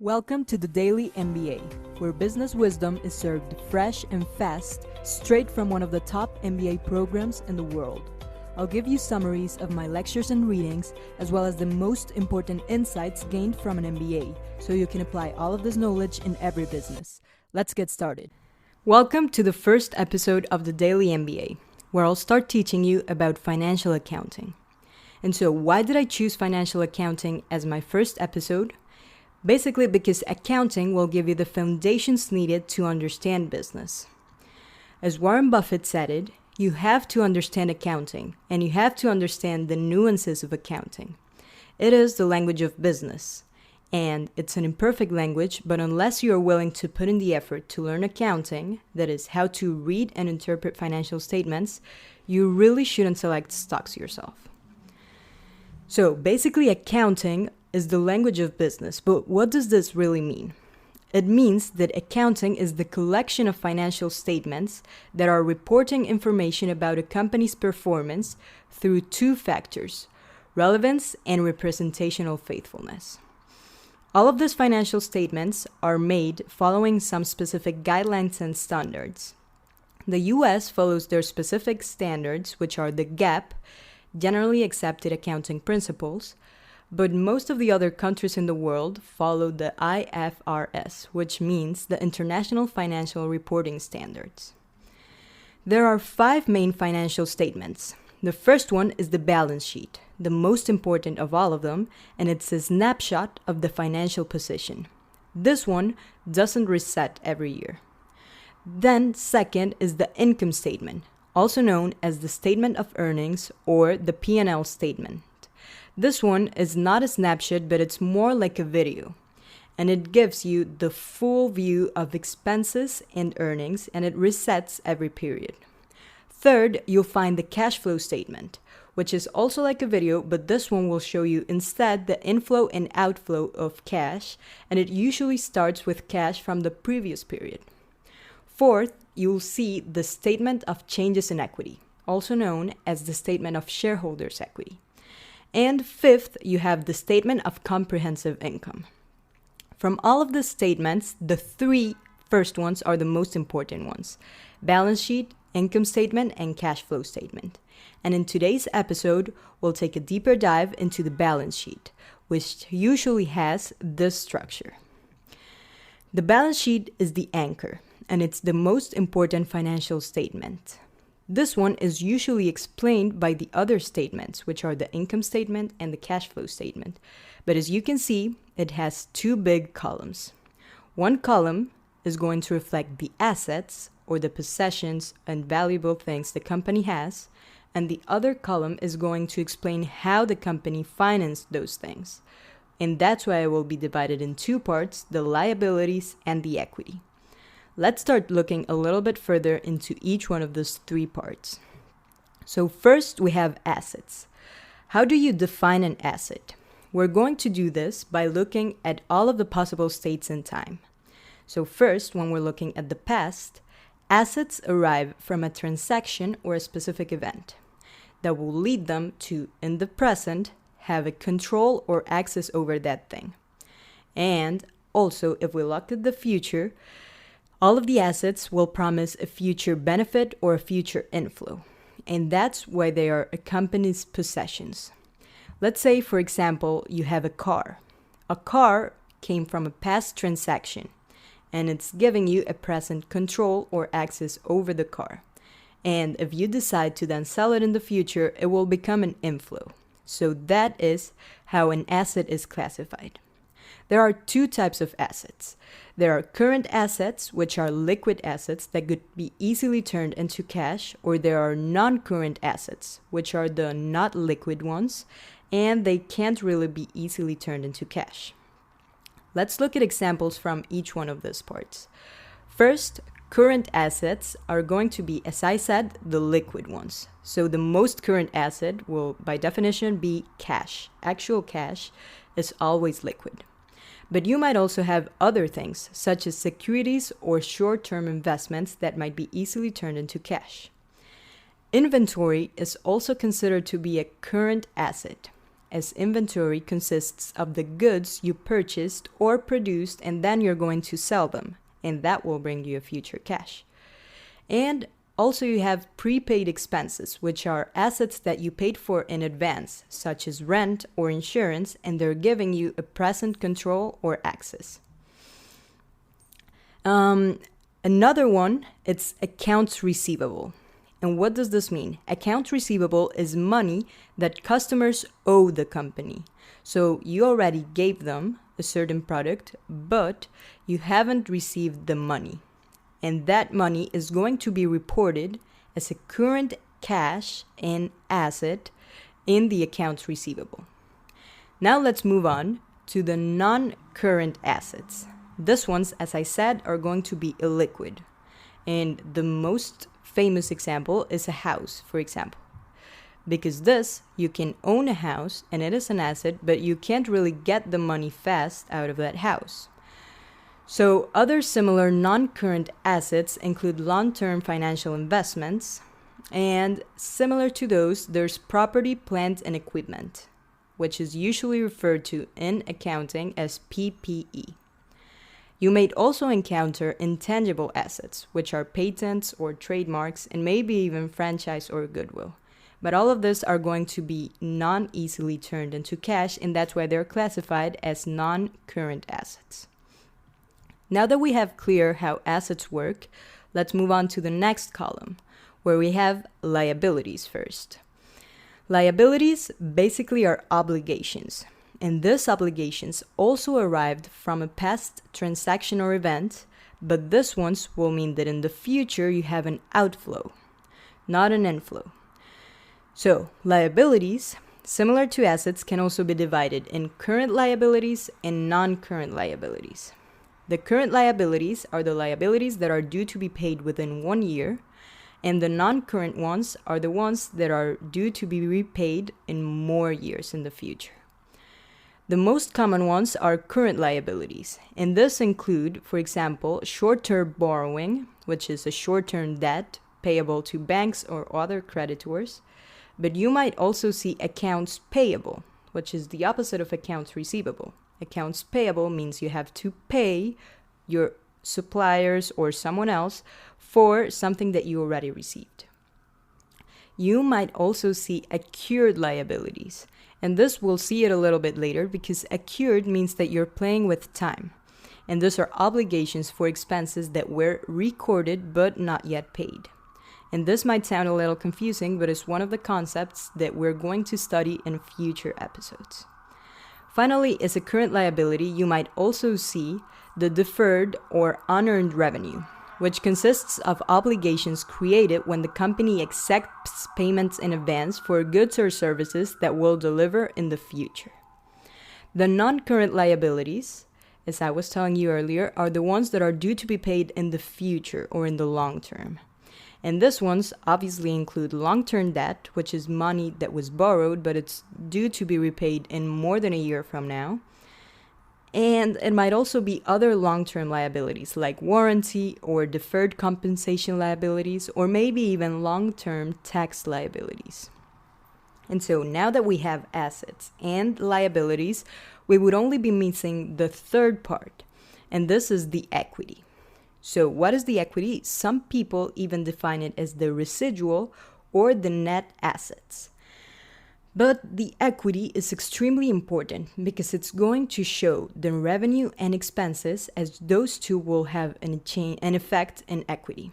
Welcome to the Daily MBA, where business wisdom is served fresh and fast, straight from one of the top MBA programs in the world. I'll give you summaries of my lectures and readings, as well as the most important insights gained from an MBA, so you can apply all of this knowledge in every business. Let's get started. Welcome to the first episode of the Daily MBA, where I'll start teaching you about financial accounting. And so, why did I choose financial accounting as my first episode? Basically because accounting will give you the foundations needed to understand business. As Warren Buffett said it, you have to understand accounting, and you have to understand the nuances of accounting. It is the language of business, and it's an imperfect language, but unless you are willing to put in the effort to learn accounting, that is, how to read and interpret financial statements, you really shouldn't select stocks yourself. So basically, accounting is the language of business, but what does this really mean? It means that accounting is the collection of financial statements that are reporting information about a company's performance through two factors: relevance and representational faithfulness. All of these financial statements are made following some specific guidelines and standards. The US follows their specific standards, which are the GAAP, generally accepted accounting principles, but most of the other countries in the world follow the IFRS, which means the International Financial Reporting Standards. There are 5 main financial statements. The first one is the balance sheet, the most important of all of them, and it's a snapshot of the financial position. This one doesn't reset every year. Then, second is the income statement, also known as the statement of earnings or the P&L statement. This one is not a snapshot, but it's more like a video, and it gives you the full view of expenses and earnings, and it resets every period. Third, you'll find the cash flow statement, which is also like a video, but this one will show you instead the inflow and outflow of cash, and it usually starts with cash from the previous period. Fourth, you'll see the statement of changes in equity, also known as the statement of shareholders' equity. And fifth, you have the statement of comprehensive income. From all of the statements, the 3 first ones are the most important ones: balance sheet, income statement, and cash flow statement. And in today's episode, we'll take a deeper dive into the balance sheet, which usually has this structure. The balance sheet is the anchor, and it's the most important financial statement. This one is usually explained by the other statements, which are the income statement and the cash flow statement. But as you can see, it has 2 big columns. One column is going to reflect the assets or the possessions and valuable things the company has, and the other column is going to explain how the company financed those things. And that's why it will be divided in 2 parts: the liabilities and the equity. Let's start looking a little bit further into each one of those 3 parts. So first, we have assets. How do you define an asset? We're going to do this by looking at all of the possible states in time. So first, when we're looking at the past, assets arrive from a transaction or a specific event that will lead them to, in the present, have a control or access over that thing. And also, if we look at the future, all of the assets will promise a future benefit or a future inflow, and that's why they are a company's possessions. Let's say, for example, you have a car. A car came from a past transaction, and it's giving you a present control or access over the car. And if you decide to then sell it in the future, it will become an inflow. So that is how an asset is classified. There are 2 types of assets. There are current assets, which are liquid assets that could be easily turned into cash, or there are non-current assets, which are the not liquid ones, and they can't really be easily turned into cash. Let's look at examples from each one of those parts. First, current assets are going to be, as I said, the liquid ones. So the most current asset will, by definition, be cash. Actual cash is always liquid. But you might also have other things, such as securities or short-term investments that might be easily turned into cash. Inventory is also considered to be a current asset. as inventory consists of the goods you purchased or produced and then you're going to sell them, and that will bring you a future cash. And also you have prepaid expenses, which are assets that you paid for in advance, such as rent or insurance, and they're giving you a present control or access. Another one, it's accounts receivable. And what does this mean? Accounts receivable is money that customers owe the company. So you already gave them a certain product, but you haven't received the money. And that money is going to be reported as a current cash and asset in the accounts receivable. Now let's move on to the non-current assets. These ones, as I said, are going to be illiquid. And the most famous example is a house, for example. Because this, you can own a house and it is an asset, but you can't really get the money fast out of that house. So other similar non-current assets include long-term financial investments, and similar to those, there's property, plant, and equipment, which is usually referred to in accounting as PPE. You may also encounter intangible assets, which are patents or trademarks, and maybe even franchise or goodwill. But all of this are going to be non-easily turned into cash, and that's why they're classified as non-current assets. Now that we have clear how assets work, let's move on to the next column, where we have liabilities first. Liabilities basically are obligations. And these obligations also arrived from a past transaction or event, but these ones will mean that in the future you have an outflow, not an inflow. So, liabilities, similar to assets, can also be divided in current liabilities and non-current liabilities. The current liabilities are the liabilities that are due to be paid within 1 year, and the non-current ones are the ones that are due to be repaid in more years in the future. The most common ones are current liabilities, and this include, for example, short-term borrowing, which is a short-term debt payable to banks or other creditors, but you might also see accounts payable, which is the opposite of accounts receivable. Accounts payable means you have to pay your suppliers or someone else for something that you already received. You might also see accrued liabilities. And this we'll see it a little bit later because accrued means that you're playing with time. And those are obligations for expenses that were recorded but not yet paid. And this might sound a little confusing, but it's one of the concepts that we're going to study in future episodes. Finally, as a current liability, you might also see the deferred or unearned revenue, which consists of obligations created when the company accepts payments in advance for goods or services that will deliver in the future. The non-current liabilities, as I was telling you earlier, are the ones that are due to be paid in the future or in the long term. And these ones obviously include long-term debt, which is money that was borrowed, but it's due to be repaid in more than a year from now. And it might also be other long-term liabilities like warranty or deferred compensation liabilities, or maybe even long-term tax liabilities. And so now that we have assets and liabilities, we would only be missing the third part, and this is the equity. So what is the equity? Some people even define it as the residual or the net assets. But the equity is extremely important because it's going to show the revenue and expenses, as those two will have an effect in equity.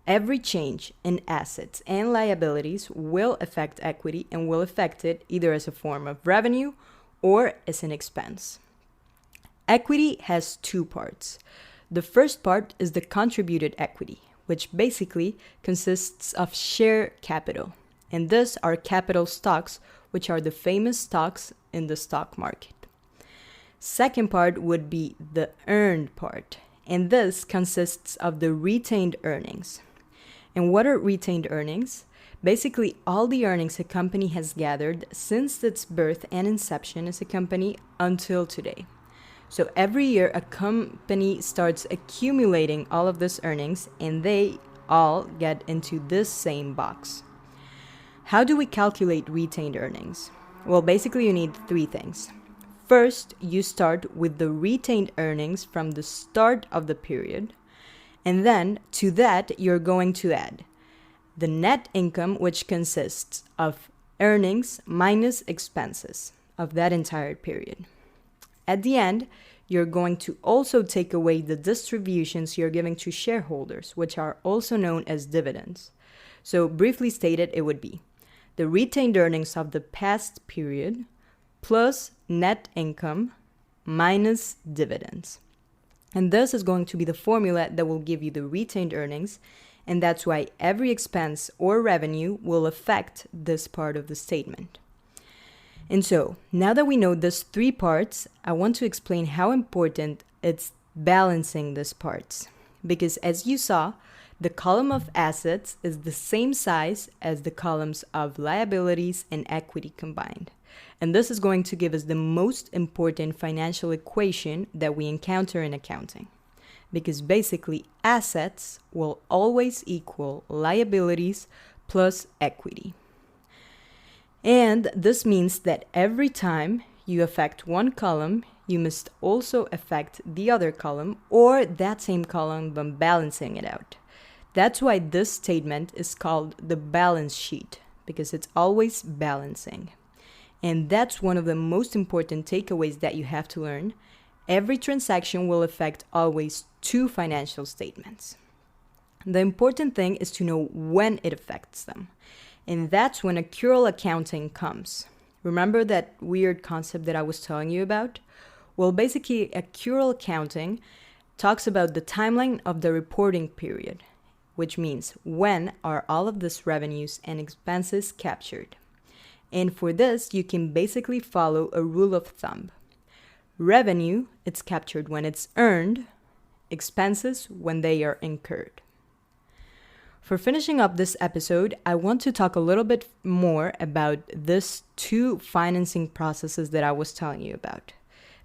Every change in assets and liabilities will affect equity and will affect it either as a form of revenue or as an expense. Equity has two parts. The first part is the contributed equity, which basically consists of share capital. And these are capital stocks, which are the famous stocks in the stock market. Second part would be the earned part, and this consists of the retained earnings. And what are retained earnings? Basically, all the earnings a company has gathered since its birth and inception as a company until today. So every year, a company starts accumulating all of these earnings, and they all get into this same box. How do we calculate retained earnings? Well, basically, you need three things. First, you start with the retained earnings from the start of the period. And then to that, you're going to add the net income, which consists of earnings minus expenses of that entire period. At the end, you're going to also take away the distributions you're giving to shareholders, which are also known as dividends. So, briefly stated, it would be the retained earnings of the past period plus net income minus dividends. And this is going to be the formula that will give you the retained earnings, and that's why every expense or revenue will affect this part of the statement. And so, now that we know these three parts, I want to explain how important it's balancing these parts. Because as you saw, the column of assets is the same size as the columns of liabilities and equity combined. And this is going to give us the most important financial equation that we encounter in accounting. Because basically, assets will always equal liabilities plus equity. And this means that every time you affect one column, you must also affect the other column or that same column by balancing it out. That's why this statement is called the balance sheet, because it's always balancing. And that's one of the most important takeaways that you have to learn. Every transaction will affect always two financial statements. The important thing is to know when it affects them. And that's when accrual accounting comes. Remember that weird concept that I was telling you about? Well, basically, accrual accounting talks about the timeline of the reporting period, which means when are all of these revenues and expenses captured. And for this, you can basically follow a rule of thumb. Revenue, it's captured when it's earned, expenses when they are incurred. For finishing up this episode, I want to talk a little bit more about these two financing processes that I was telling you about.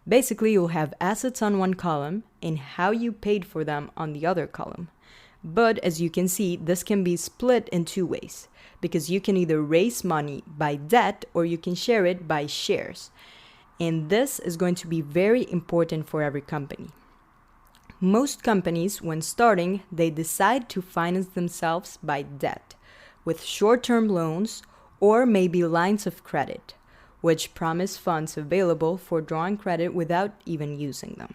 Basically, you'll have assets on one column and how you paid for them on the other column. But as you can see, this can be split in two ways, because you can either raise money by debt or you can share it by shares. And this is going to be very important for every company. Most companies, when starting, they decide to finance themselves by debt, with short-term loans or maybe lines of credit, which promise funds available for drawing credit without even using them.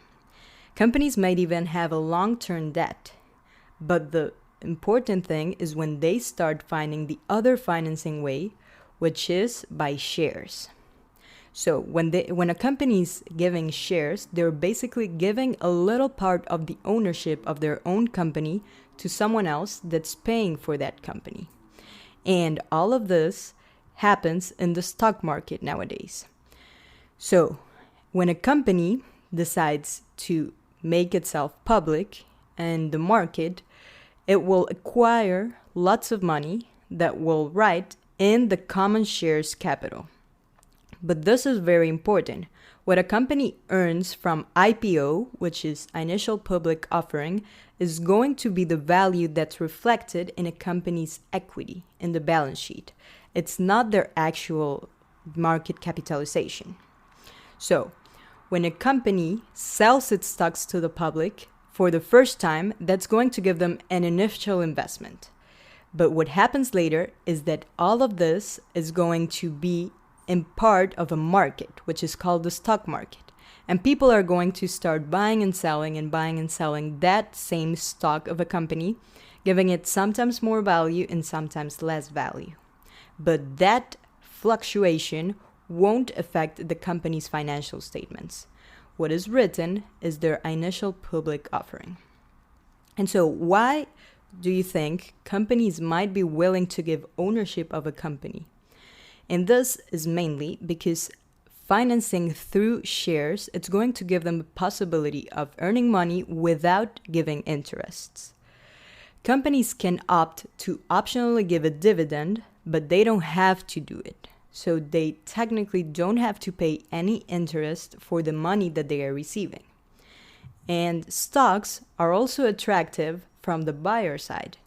Companies might even have a long-term debt, but the important thing is when they start finding the other financing way, which is by shares. So when a company is giving shares, they're basically giving a little part of the ownership of their own company to someone else that's paying for that company. And all of this happens in the stock market nowadays. So when a company decides to make itself public in the market, it will acquire lots of money that will write in the common shares capital. But this is very important. What a company earns from IPO, which is initial public offering, is going to be the value that's reflected in a company's equity in the balance sheet. It's not their actual market capitalization. So, when a company sells its stocks to the public for the first time, that's going to give them an initial investment. But what happens later is that all of this is going to be in part of a market, which is called the stock market. And people are going to start buying and selling that same stock of a company, giving it sometimes more value and sometimes less value. But that fluctuation won't affect the company's financial statements. What is written is their initial public offering. And so why do you think companies might be willing to give ownership of a company? And this is mainly because financing through shares, it's going to give them the possibility of earning money without giving interests. Companies can opt to optionally give a dividend, but they don't have to do it. So they technically don't have to pay any interest for the money that they are receiving. And stocks are also attractive from the buyer side.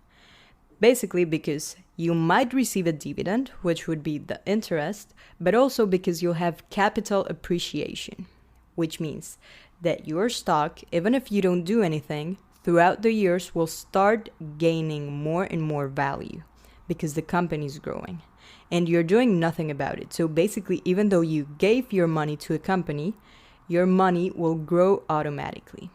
Basically because You might receive a dividend, which would be the interest, but also because you'll have capital appreciation, which means that your stock, even if you don't do anything, throughout the years will start gaining more and more value because the company is growing and you're doing nothing about it. So basically, even though you gave your money to a company, your money will grow automatically.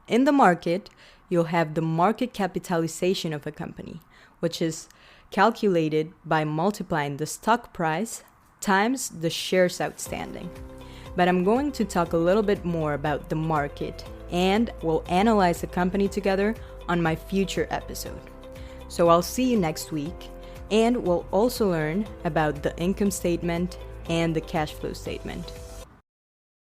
In the market, you'll have the market capitalization of a company, which is calculated by multiplying the stock price times the shares outstanding. But I'm going to talk a little bit more about the market, and we'll analyze the company together on my future episode. So I'll see you next week, and we'll also learn about the income statement and the cash flow statement.